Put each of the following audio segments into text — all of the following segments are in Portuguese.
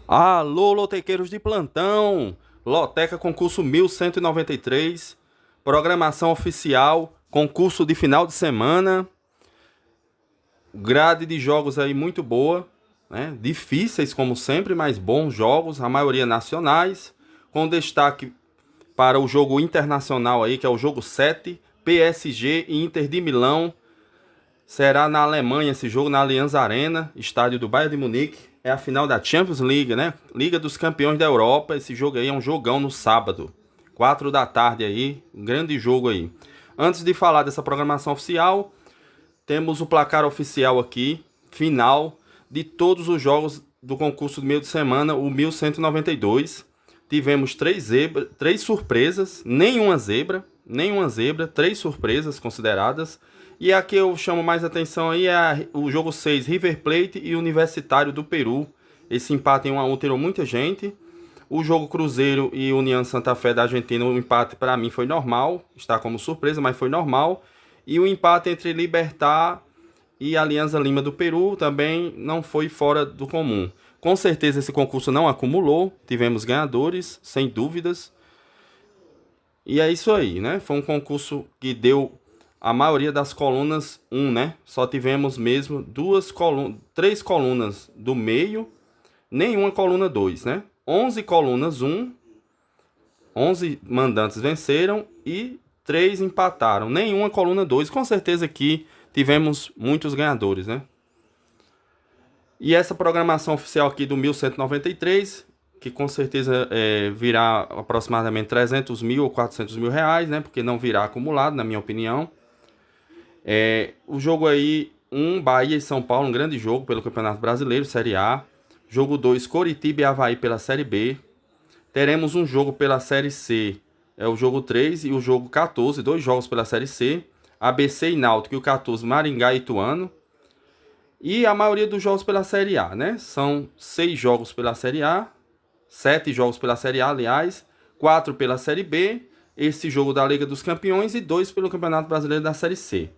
Alô, lotequeiros de plantão! Loteca Concurso 1193, programação oficial, concurso de final de semana, grade de jogos aí muito boa, né? Difíceis como sempre, mas bons jogos, a maioria nacionais, com destaque para o jogo internacional aí, que é o jogo 7, PSG e Inter de Milão. Será na Alemanha esse jogo, na Allianz Arena, estádio do Bayern de Munique. É a final da Champions League, né? Liga dos Campeões da Europa. Esse jogo aí é um jogão no sábado, 4 da tarde aí, um grande jogo aí. Antes de falar dessa programação oficial, temos o placar oficial aqui, final, de todos os jogos do concurso do meio de semana, o 1192. Tivemos três surpresas, nenhuma zebra, três surpresas consideradas. E a que eu chamo mais atenção aí é o jogo 6, River Plate e Universitário do Peru. Esse empate em 1 a 1 tirou muita gente. O jogo Cruzeiro e União Santa Fé da Argentina, o empate para mim foi normal. Está como surpresa, mas foi normal. E o empate entre Libertad e Alianza Lima do Peru também não foi fora do comum. Com certeza esse concurso não acumulou. Tivemos ganhadores, sem dúvidas. E é isso aí, né? Foi um concurso que deu a maioria das colunas 1, né? Só tivemos mesmo três colunas do meio, nenhuma coluna 2, né? 11 colunas 1, 11 mandantes venceram e 3 empataram, nenhuma coluna 2. Com certeza que tivemos muitos ganhadores, né? E essa programação oficial aqui do 1193, que com certeza virá aproximadamente 300 mil ou 400 mil reais, né? Porque não virá acumulado, na minha opinião. O jogo aí, Bahia e São Paulo, um grande jogo pelo Campeonato Brasileiro, Série A. Jogo 2, Coritiba e Avaí pela Série B. Teremos um jogo pela Série C, é o jogo 3 e o jogo 14, dois jogos pela Série C. ABC e Náutico e o 14, Maringá e Ituano. E a maioria dos jogos pela Série A, né? São 6 jogos pela Série A, 7 jogos pela Série A, aliás, 4 pela Série B, esse jogo da Liga dos Campeões e 2 pelo Campeonato Brasileiro da Série C.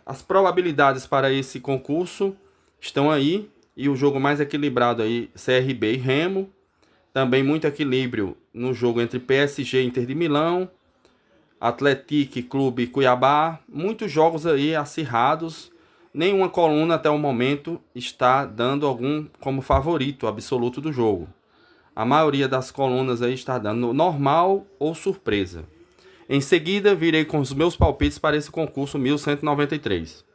As probabilidades para esse concurso estão aí, e o jogo mais equilibrado aí, CRB e Remo. Também muito equilíbrio no jogo entre PSG e Inter de Milão, Atlético Clube Cuiabá. Muitos jogos aí acirrados. Nenhuma coluna até o momento está dando algum como favorito absoluto do jogo. A maioria das colunas aí está dando normal ou surpresa. Em seguida, virei com os meus palpites para esse concurso 1193.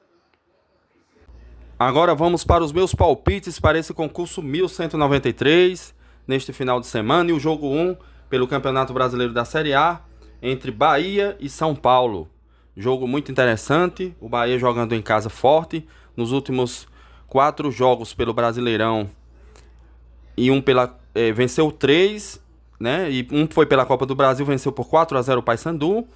Agora vamos para os meus palpites para esse concurso 1193, neste final de semana. E o jogo 1 pelo Campeonato Brasileiro da Série A, entre Bahia e São Paulo. Jogo muito interessante, o Bahia jogando em casa forte. Nos últimos 4 jogos pelo Brasileirão, e venceu 3, né? E um foi pela Copa do Brasil, venceu por 4 a 0 o Paysandu.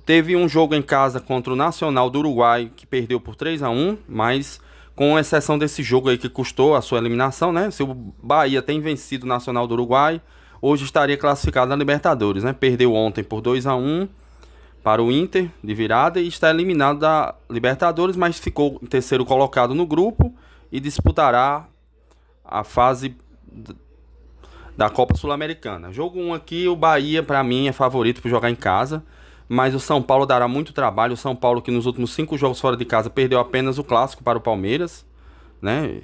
Teve um jogo em casa contra o Nacional do Uruguai, que perdeu por 3 a 1, mas com exceção desse jogo aí que custou a sua eliminação, né? Se o Bahia tem vencido o Nacional do Uruguai, hoje estaria classificado na Libertadores, né? Perdeu ontem por 2 a 1 para o Inter de virada e está eliminado da Libertadores, mas ficou em terceiro colocado no grupo e disputará a fase da Copa Sul-Americana. Jogo 1 aqui, o Bahia para mim é favorito para jogar em casa, mas o São Paulo dará muito trabalho. O São Paulo, que nos últimos 5 jogos fora de casa perdeu apenas o clássico para o Palmeiras, né?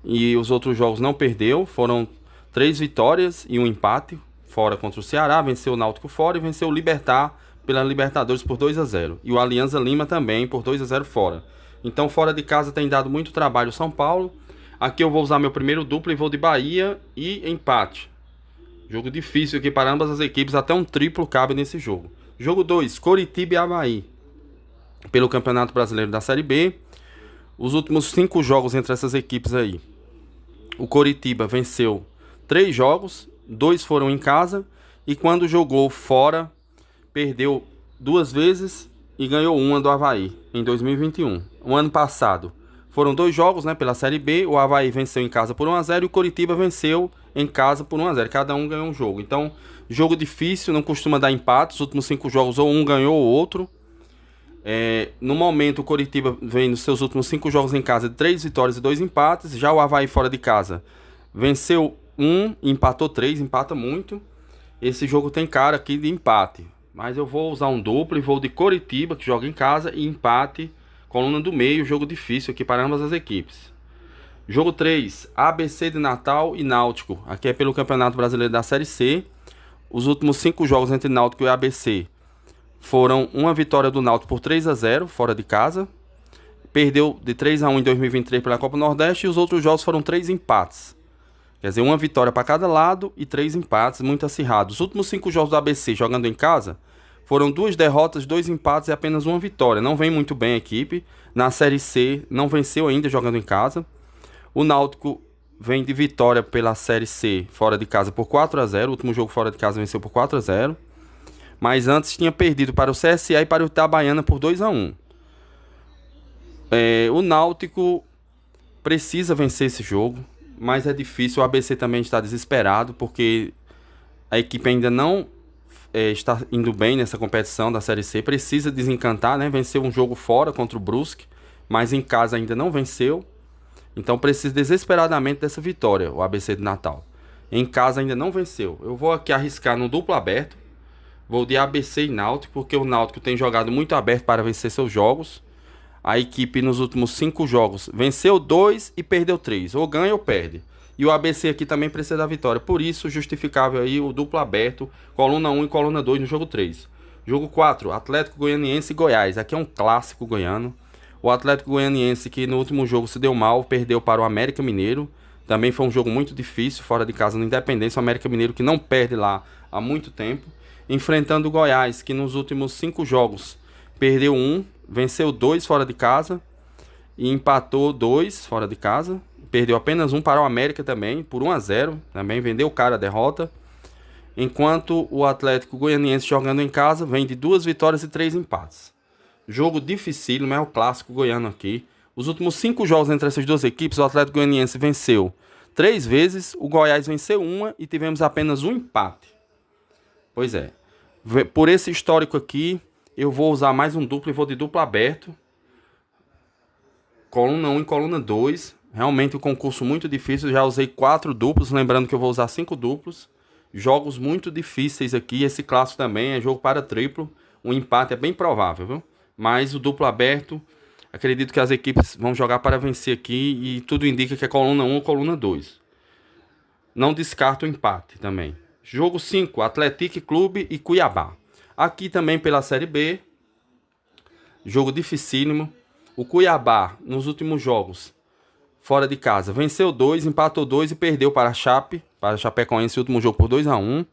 E os outros jogos não perdeu, foram 3 vitórias e um empate fora contra o Ceará. Venceu o Náutico fora e venceu o Libertad pela Libertadores por 2 a 0. E o Alianza Lima também por 2 a 0 fora. Então fora de casa tem dado muito trabalho o São Paulo. Aqui eu vou usar meu primeiro duplo e vou de Bahia e empate. Jogo difícil aqui para ambas as equipes, até um triplo cabe nesse jogo. Jogo 2, Coritiba e Avaí pelo Campeonato Brasileiro da Série B. Os últimos 5 jogos entre essas equipes aí, o Coritiba venceu 3 jogos, 2 foram em casa, e quando jogou fora, perdeu 2 vezes e ganhou uma do Avaí em 2021. O ano passado foram 2 jogos, né, pela Série B. O Avaí venceu em casa por 1 a 0 e o Coritiba venceu em casa por 1 a 0. Cada um ganhou um jogo. Então, jogo difícil, não costuma dar empate. Os últimos 5 jogos ou um ganhou ou outro. No momento, o Coritiba vem nos seus últimos 5 jogos em casa de 3 vitórias e 2 empates. Já o Avaí fora de casa Venceu 1, empatou 3, empata muito. Esse jogo tem cara aqui de empate. Mas eu vou usar um duplo e vou de Coritiba, que joga em casa, e empate, coluna do meio, jogo difícil aqui para ambas as equipes. Jogo 3, ABC de Natal e Náutico. Aqui é pelo Campeonato Brasileiro da Série C. Os últimos 5 jogos entre Náutico e ABC foram uma vitória do Náutico por 3-0, fora de casa. Perdeu de 3-1 em 2023 pela Copa Nordeste e os outros jogos foram 3 empates. Quer dizer, uma vitória para cada lado e 3 empates, muito acirrados. Os últimos 5 jogos do ABC jogando em casa foram 2 derrotas, 2 empates e apenas uma vitória. Não vem muito bem a equipe. Na Série C não venceu ainda jogando em casa. O Náutico vem de vitória pela Série C fora de casa por 4-0. O último jogo fora de casa venceu por 4-0. Mas antes tinha perdido para o CSA e para o Itabaiana por 2-1. O Náutico precisa vencer esse jogo, mas é difícil. O ABC também está desesperado porque a equipe ainda não está indo bem nessa competição da Série C. Precisa desencantar, né? Venceu um jogo fora contra o Brusque, mas em casa ainda não venceu. Então precisa desesperadamente dessa vitória, o ABC de Natal. Em casa ainda não venceu. Eu vou aqui arriscar no duplo aberto. Vou de ABC e Náutico, porque o Náutico tem jogado muito aberto para vencer seus jogos. A equipe nos últimos 5 jogos venceu 2 e perdeu 3. Ou ganha ou perde. E o ABC aqui também precisa da vitória. Por isso, justificável aí o duplo aberto, coluna 1 e coluna 2 no jogo 3. Jogo 4, Atlético Goianiense e Goiás. Aqui é um clássico goiano. O Atlético Goianiense, que no último jogo se deu mal, perdeu para o América Mineiro. Também foi um jogo muito difícil, fora de casa no Independência. O América Mineiro que não perde lá há muito tempo. Enfrentando o Goiás, que nos últimos 5 jogos perdeu 1, venceu 2 fora de casa e empatou 2 fora de casa. Perdeu apenas 1 para o América também, por 1-0. Também vendeu o cara a derrota. Enquanto o Atlético Goianiense jogando em casa vem de 2 vitórias e 3 empates. Jogo dificílimo, é o clássico goiano aqui. Os últimos 5 jogos entre essas duas equipes, o Atlético Goianiense venceu 3 vezes, o Goiás venceu 1 e tivemos apenas um empate. Pois é. Por esse histórico aqui, eu vou usar mais um duplo e vou de duplo aberto. Coluna 1 e coluna 2. Realmente um concurso muito difícil. Já usei 4 duplos, lembrando que eu vou usar 5 duplos. Jogos muito difíceis aqui. Esse clássico também é jogo para triplo. Um empate é bem provável, viu? Mas o duplo aberto, acredito que as equipes vão jogar para vencer aqui. E tudo indica que é coluna 1 ou coluna 2. Não descarto o empate também. Jogo 5, Atlético Clube e Cuiabá. Aqui também pela Série B. Jogo dificílimo. O Cuiabá, nos últimos jogos, fora de casa, venceu 2, empatou 2 e perdeu para a Chape. Para a Chapecoense, o último jogo por 2-1.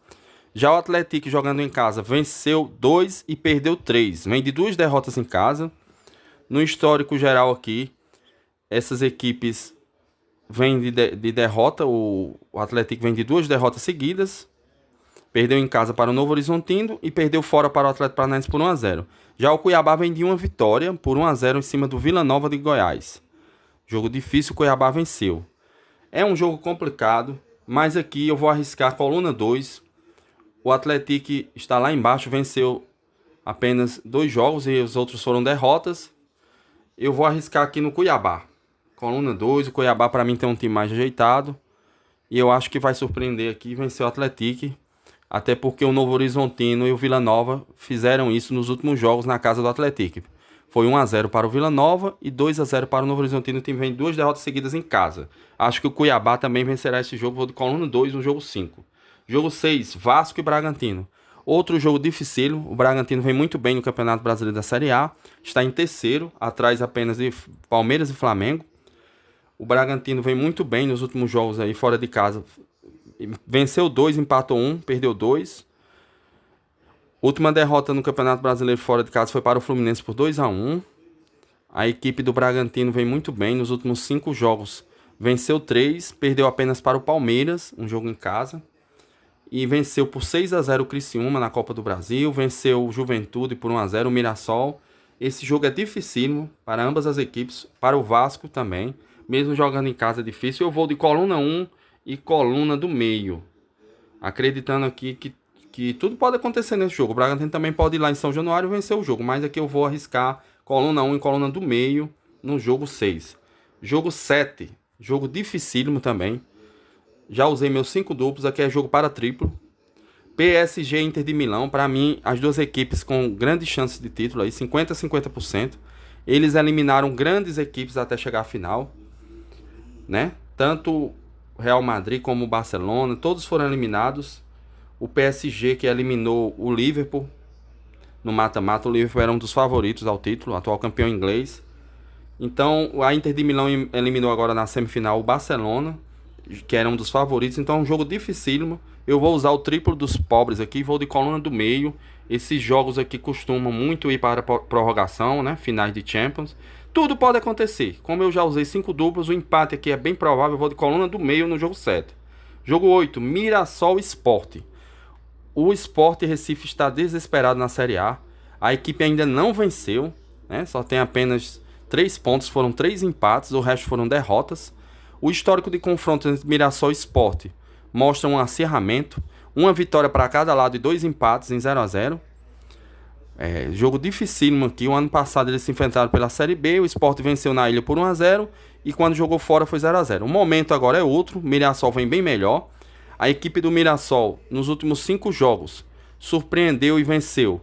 Já o Atlético jogando em casa, venceu 2 e perdeu 3. Vem de 2 derrotas em casa. No histórico geral aqui, essas equipes vêm de derrota. O Atlético vem de 2 derrotas seguidas. Perdeu em casa para o Novo Horizontino e perdeu fora para o Atlético Paranaense por 1-0. Já o Cuiabá vem de uma vitória por 1-0 em cima do Vila Nova de Goiás. Jogo difícil, o Cuiabá venceu. É um jogo complicado, mas aqui eu vou arriscar coluna 2. O Atlético está lá embaixo, venceu apenas 2 jogos e os outros foram derrotas. Eu vou arriscar aqui no Cuiabá. Coluna 2, o Cuiabá para mim tem um time mais ajeitado. E eu acho que vai surpreender aqui e vencer o Atlético. Até porque o Novo Horizontino e o Vila Nova fizeram isso nos últimos jogos na casa do Atlético. Foi 1-0 para o Vila Nova e 2-0 para o Novo Horizontino. O time vem 2 derrotas seguidas em casa. Acho que o Cuiabá também vencerá esse jogo. Vou de coluna 2 no jogo 5. Jogo 6, Vasco e Bragantino. Outro jogo dificílimo. O Bragantino vem muito bem no Campeonato Brasileiro da Série A. Está em terceiro, atrás apenas de Palmeiras e Flamengo. O Bragantino vem muito bem nos últimos jogos aí fora de casa. Venceu 2, empatou 1, perdeu 2. Última derrota no Campeonato Brasileiro fora de casa foi para o Fluminense por 2-1. A equipe do Bragantino vem muito bem nos últimos 5 jogos. Venceu 3, perdeu apenas para o Palmeiras, um jogo em casa. E venceu por 6-0 o Criciúma na Copa do Brasil. Venceu o Juventude por 1-0 o Mirassol. Esse jogo é dificílimo para ambas as equipes. Para o Vasco também. Mesmo jogando em casa é difícil. Eu vou de coluna 1 e coluna do meio. Acreditando aqui que tudo pode acontecer nesse jogo. O Bragantino também pode ir lá em São Januário e vencer o jogo. Mas aqui eu vou arriscar coluna 1 e coluna do meio no jogo 6. Jogo 7. Jogo dificílimo também. Já usei meus 5 duplos, aqui é jogo para triplo. PSG e Inter de Milão, para mim, as duas equipes com grandes chances de título, aí 50-50%. Eles eliminaram grandes equipes até chegar à final, né? Tanto o Real Madrid como o Barcelona, todos foram eliminados. O PSG que eliminou o Liverpool no mata-mata, o Liverpool era um dos favoritos ao título, atual campeão inglês. Então, a Inter de Milão eliminou agora na semifinal o Barcelona, que era um dos favoritos. Então, é um jogo dificílimo. Eu vou usar o triplo dos pobres aqui, vou de coluna do meio. Esses jogos aqui costumam muito ir para a prorrogação, né? Finais de Champions. Tudo pode acontecer. Como eu já usei 5 duplos, o empate aqui é bem provável. Eu vou de coluna do meio no jogo 7. Jogo 8, Mirassol Sport. O Sport Recife está desesperado na Série A. A equipe ainda não venceu, né? Só tem apenas 3 pontos, foram 3 empates, o resto foram derrotas. O histórico de confronto entre Mirassol e Sport mostra um acirramento, uma vitória para cada lado e 2 empates em 0-0. Jogo dificílimo aqui. O ano passado eles se enfrentaram pela Série B, o Sport venceu na ilha por 1-0 e quando jogou fora foi 0-0. O momento agora é outro, o Mirassol vem bem melhor. A equipe do Mirassol, nos últimos 5 jogos, surpreendeu e venceu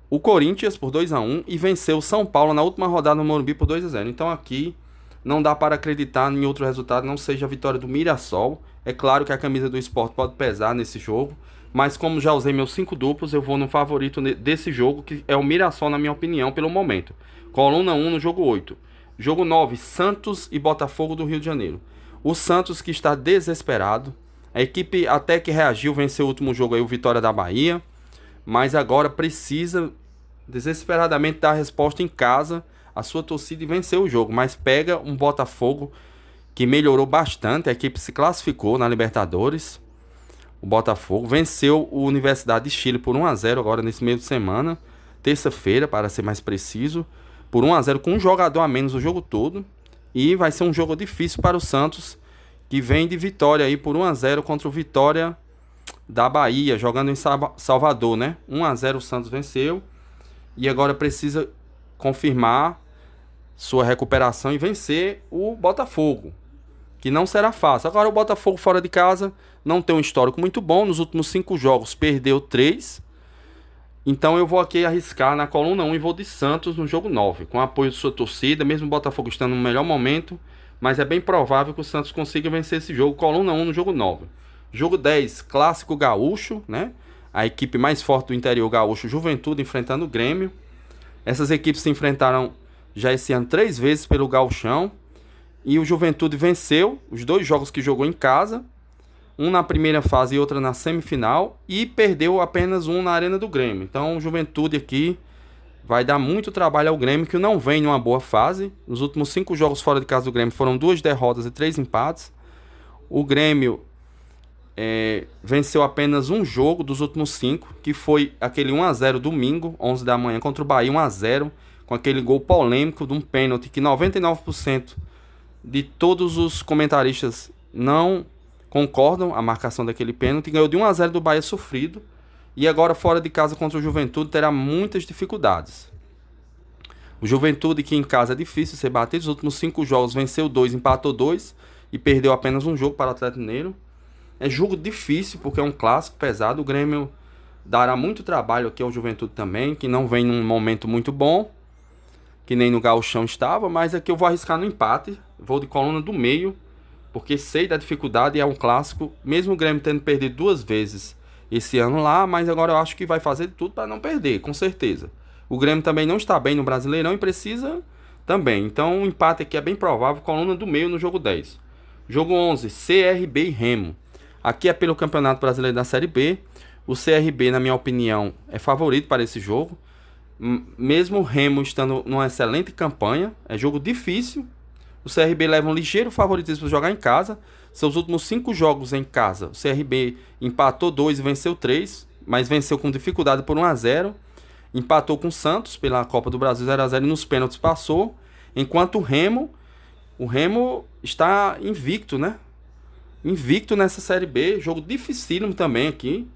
o Corinthians por 2-1 e venceu o São Paulo na última rodada no Morumbi por 2-0. Então aqui não dá para acreditar em outro resultado, não seja a vitória do Mirassol. É claro que a camisa do Sport pode pesar nesse jogo, mas como já usei meus 5 duplos, eu vou no favorito desse jogo, que é o Mirassol na minha opinião pelo momento. Coluna 1 no jogo 8. Jogo 9, Santos e Botafogo do Rio de Janeiro. O Santos que está desesperado. A equipe até que reagiu, venceu o último jogo aí, o Vitória da Bahia. Mas agora precisa desesperadamente dar a resposta em casa à sua torcida e vencer o jogo. Mas pega um Botafogo que melhorou bastante. A equipe se classificou na Libertadores. O Botafogo venceu o Universidade de Chile por 1-0 agora nesse meio de semana. Terça-feira, para ser mais preciso. Por 1-0 com um jogador a menos o jogo todo. E vai ser um jogo difícil para o Santos, que vem de vitória aí por 1-0 contra o Vitória da Bahia, jogando em Salvador, né? 1-0 o Santos venceu e agora precisa confirmar sua recuperação e vencer o Botafogo, que não será fácil. Agora o Botafogo fora de casa não tem um histórico muito bom, nos últimos 5 jogos perdeu 3. Então eu vou aqui arriscar na coluna 1 e vou de Santos no jogo 9, com apoio de sua torcida, mesmo o Botafogo estando no melhor momento. Mas é bem provável que o Santos consiga vencer esse jogo. Coluna 1 no jogo 9. Jogo 10, Clássico Gaúcho, né? A equipe mais forte do interior gaúcho, Juventude, enfrentando o Grêmio. Essas equipes se enfrentaram já esse ano 3 vezes pelo Gauchão. E o Juventude venceu os 2 jogos que jogou em casa. Um na primeira fase e outra na semifinal. E perdeu apenas um na Arena do Grêmio. Então o Juventude aqui vai dar muito trabalho ao Grêmio, que não vem numa boa fase. Nos últimos 5 jogos fora de casa do Grêmio foram 2 derrotas e 3 empates. O Grêmio venceu apenas um jogo dos últimos 5, que foi aquele 1-0 domingo, 11 da manhã, contra o Bahia, 1-0, com aquele gol polêmico de um pênalti que 99% de todos os comentaristas não concordam a marcação daquele pênalti. Ganhou de 1-0 do Bahia sofrido. E agora fora de casa contra o Juventude terá muitas dificuldades. O Juventude, que em casa é difícil ser batido, nos últimos 5 jogos venceu 2, empatou 2 e perdeu apenas um jogo para o Atlético Mineiro. É jogo difícil porque é um clássico pesado. O Grêmio dará muito trabalho aqui ao Juventude também, que não vem num momento muito bom, que nem no Gauchão estava, mas aqui eu vou arriscar no empate. Vou de coluna do meio, porque sei da dificuldade e é um clássico, mesmo o Grêmio tendo perdido 2 vezes esse ano lá, mas agora eu acho que vai fazer de tudo para não perder, com certeza. O Grêmio também não está bem no Brasileirão e precisa também. Então o empate aqui é bem provável, coluna do meio no jogo 10. Jogo 11, CRB e Remo. Aqui é pelo Campeonato Brasileiro da Série B. O CRB, na minha opinião, é favorito para esse jogo. Mesmo o Remo estando numa excelente campanha, é jogo difícil. O CRB leva um ligeiro favoritismo para jogar em casa. Seus últimos 5 jogos em casa, o CRB empatou 2 e venceu 3, mas venceu com dificuldade por 1-0. Empatou com o Santos pela Copa do Brasil 0-0 e nos pênaltis passou. Enquanto o Remo está invicto, né? Invicto nessa Série B, jogo dificílimo também aqui.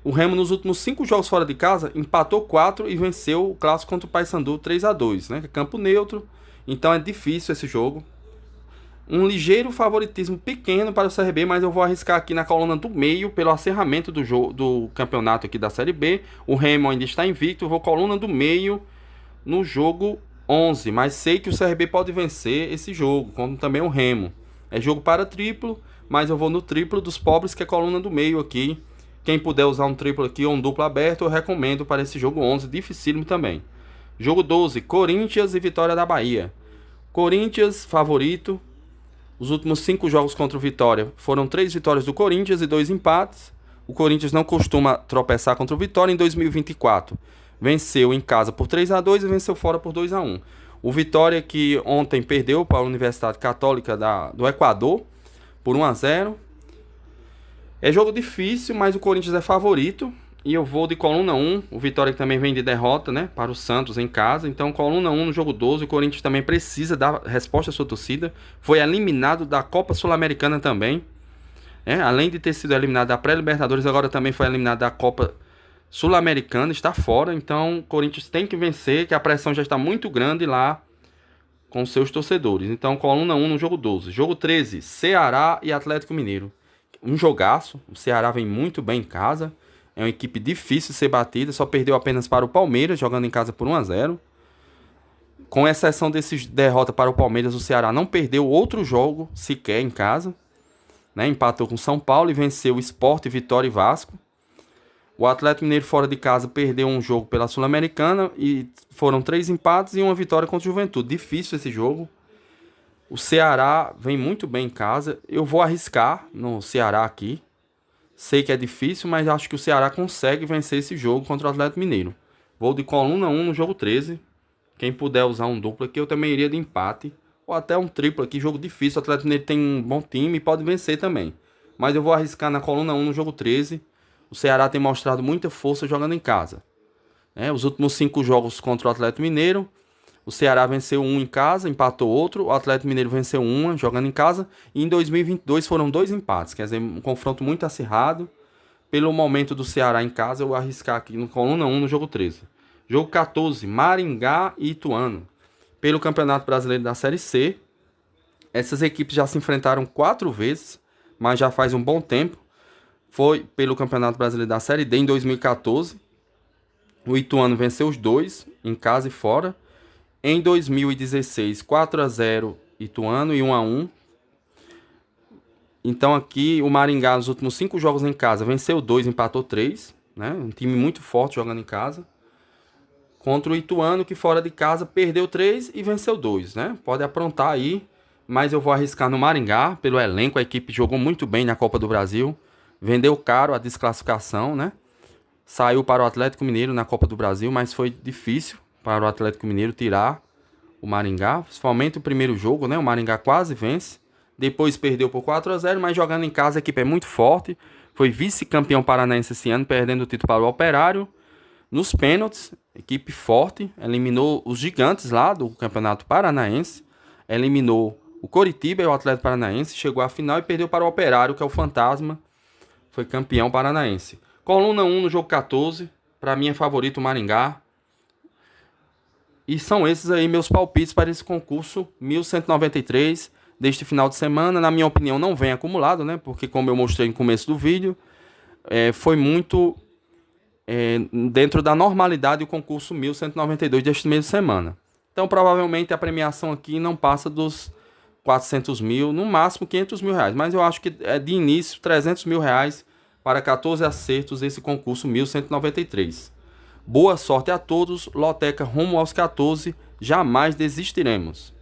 O Remo nos últimos 5 jogos fora de casa empatou 4 e venceu o clássico contra o Paysandu 3-2, né? Que é campo neutro, então é difícil esse jogo. um ligeiro favoritismo pequeno para o CRB, mas eu vou arriscar aqui na coluna do meio, pelo acerramento do campeonato aqui da Série B. O Remo ainda está invicto, eu vou coluna do meio no jogo 11, mas sei que o CRB pode vencer esse jogo, como também o Remo. É jogo para triplo, mas eu vou no triplo dos pobres, que é coluna do meio aqui. Quem puder usar um triplo aqui ou um duplo aberto, eu recomendo para esse jogo 11, dificílimo também. Jogo 12, Corinthians e Vitória da Bahia. Corinthians, favorito. Os últimos 5 jogos contra o Vitória foram 3 vitórias do Corinthians e 2 empates. O Corinthians não costuma tropeçar contra o Vitória. Em 2024, venceu em casa por 3-2 e venceu fora por 2-1. O Vitória, que ontem perdeu para a Universidade Católica do Equador por 1-0. É jogo difícil, mas o Corinthians é favorito. E eu vou de coluna 1. O Vitória que também vem de derrota, né, para o Santos em casa. Então, coluna 1 no jogo 12. O Corinthians também precisa dar resposta à sua torcida. Foi eliminado da Copa Sul-Americana também. Além de ter sido eliminado da Pré-Libertadores, agora também foi eliminado da Copa Sul-Americana. Está fora. Então, o Corinthians tem que vencer, que a pressão já está muito grande lá com seus torcedores. Então, coluna 1 no jogo 12. Jogo 13, Ceará e Atlético Mineiro. Um jogaço. O Ceará vem muito bem em casa. É uma equipe difícil de ser batida, só perdeu apenas para o Palmeiras, jogando em casa por 1-0. Com exceção desse derrota para o Palmeiras, o Ceará não perdeu outro jogo sequer em casa. Empatou com São Paulo e venceu o Sport, Vitória e Vasco. O Atlético Mineiro fora de casa perdeu um jogo pela Sul-Americana e foram 3 empates e uma vitória contra o Juventude. Difícil esse jogo. O Ceará vem muito bem em casa. Eu vou arriscar no Ceará aqui. Sei que é difícil, mas acho que o Ceará consegue vencer esse jogo contra o Atlético Mineiro. Vou de coluna 1 no jogo 13. Quem puder usar um duplo aqui, eu também iria de empate. Ou até um triplo aqui, jogo difícil. O Atlético Mineiro tem um bom time e pode vencer também. Mas eu vou arriscar na coluna 1 no jogo 13. O Ceará tem mostrado muita força jogando em casa. Os últimos 5 jogos contra o Atlético Mineiro, o Ceará venceu um em casa, empatou outro. O Atlético Mineiro venceu uma, jogando em casa. E em 2022 foram 2 empates. Quer dizer, um confronto muito acirrado. Pelo momento do Ceará em casa, eu vou arriscar aqui no coluna 1 no jogo 13. Jogo 14, Maringá e Ituano. Pelo Campeonato Brasileiro da Série C. Essas equipes já se enfrentaram 4 vezes, mas já faz um bom tempo. Foi pelo Campeonato Brasileiro da Série D em 2014. O Ituano venceu os 2, em casa e fora. Em 2016, 4-0 Ituano e 1-1. Então aqui o Maringá nos últimos 5 jogos em casa venceu 2, empatou 3. Um time muito forte jogando em casa. Contra o Ituano, que fora de casa perdeu 3 e venceu 2. Pode aprontar aí, mas eu vou arriscar no Maringá. Pelo elenco, a equipe jogou muito bem na Copa do Brasil. Vendeu caro a desclassificação, Saiu para o Atlético Mineiro na Copa do Brasil, mas foi difícil para o Atlético Mineiro tirar o Maringá, principalmente o primeiro jogo, O Maringá quase vence, depois perdeu por 4-0, mas jogando em casa a equipe é muito forte, foi vice-campeão paranaense esse ano, perdendo o título para o Operário, nos pênaltis, equipe forte, eliminou os gigantes lá do Campeonato Paranaense, eliminou o Coritiba e o Atlético Paranaense, chegou à final e perdeu para o Operário, que é o Fantasma, foi campeão paranaense. Coluna 1 no jogo 14, para mim é favorito o Maringá. E são esses aí meus palpites para esse concurso 1193 deste final de semana. Na minha opinião, não vem acumulado, Porque como eu mostrei no começo do vídeo, foi muito dentro da normalidade o concurso 1192 deste mês de semana. Então, provavelmente a premiação aqui não passa dos 400 mil, no máximo 500 mil reais. Mas eu acho que é de início 300 mil reais para 14 acertos esse concurso 1193. Boa sorte a todos, Loteca rumo aos 14, jamais desistiremos.